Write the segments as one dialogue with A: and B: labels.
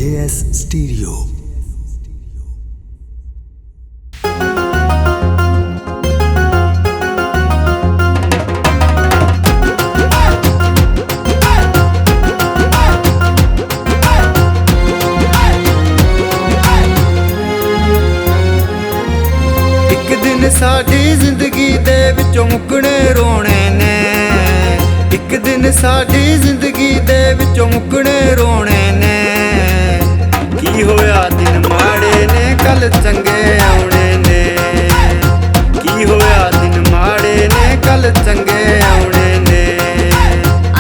A: JS Stereo।
B: साडी जिंदगी दे विचों मुकने रोने ने, एक दिन साडी जिंदगी दे विचों मुकने रोने ने। की होया दिन माड़े ने कल चंगे आउणे ने, की होया दिन माड़े ने कल चंगे आउणे ने।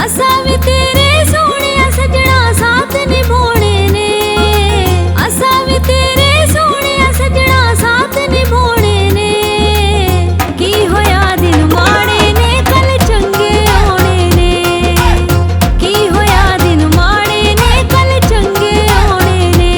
C: असा भी तेरे सोहणिया सजना साथ निभाने ने, असा भी तेरे सोहणिया सजना साथ निभाने ने। की होया दिन माड़े ने कल चंगे आउणे ने, की होया दिन माड़े ने कल चंगे आउणे ने।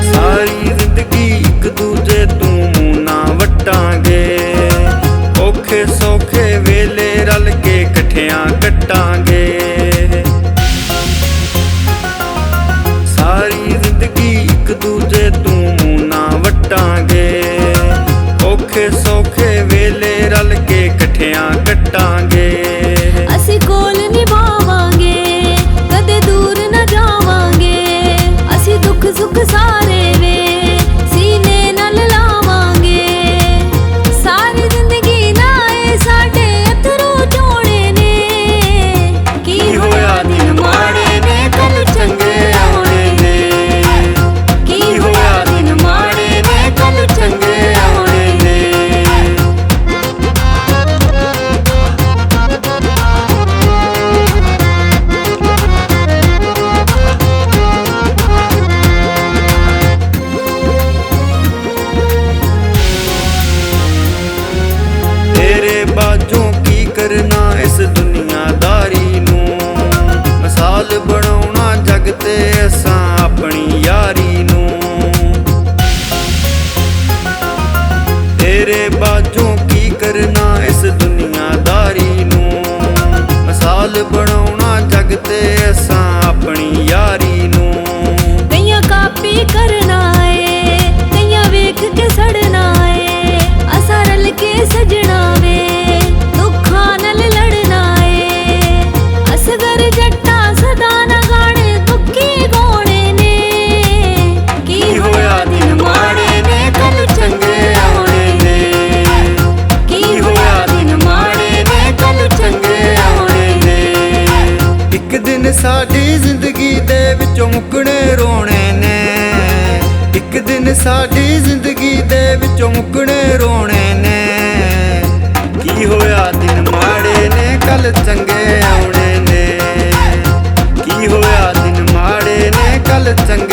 B: सारी जिंदगी एक दूजे तू मूंह ना वटांगे, औखे सौखे वेले रल के कट्ठियां कट्टांगे। सारी जिंदगी एक दूजे तू मूंह ना वटांगे, औखे सौखे वेले रल के कट्ठियां कट्टांगे।
C: ਅਸੀਂ ਕੋਲ ਨਿਭਾਵਾਂਗੇ, ਕਦੇ ਦੂਰ ਨਾ ਜਾਵਾਂਗੇ। ਅਸੀਂ ਦੁੱਖ ਸੁੱਖ ਸਾਰੇ ਵੇ ਸੀਨੇ ਨਾਲ ਲਾਵਾਂਗੇ। ਸਾਰੀ ਜ਼ਿੰਦਗੀ ਨਾਏ ਸਾਡੇ ਅਥਰੂ ਚੋਣੇ ਨੇ। ਕੀ ਹੋਇਆ ਦਿਨ ਮਾੜੇ ਨੇ ਕੱਲ ਚੰਗੇ ਆਉਣੇ ਨੇ, ਕੀ ਹੋਇਆ ਦਿਨ ਮਾੜੇ ਨੇ ਕੱਲ ਚੰਗੇ ਆਉਣੇ ਨੇ।
B: तेरे बाजों की करना इस दुनियादारी नूं, मिसाल बनाउणा जग ते असां अपनी यारी नूं। तेरे बाजों की करना इस दुनियादारी नूं, मिसाल बनाउणा जग ते असां अपनी यारी नूं।
C: कईयां कापी करना है, कईयां वेख के सड़ना है। असा रल के सजना वे दुखां नाल लड़ना है। असगर जट्टा सदा ना गाने दुखी गौणे ने। की होया दिन माड़े ने कल चंगे आउणे ने, की होया दिन माड़े ने कल चंगे आउणे ने।
B: एक दिन साडी जिंदगी दे विचों मुकने रोने ने, एक दिन साडी जिंदगी दे विचों मुकने रोने ने। की होया दिन माड़े ने कल चंगे आउणे ने, की होया दिन माड़े ने कल चंगे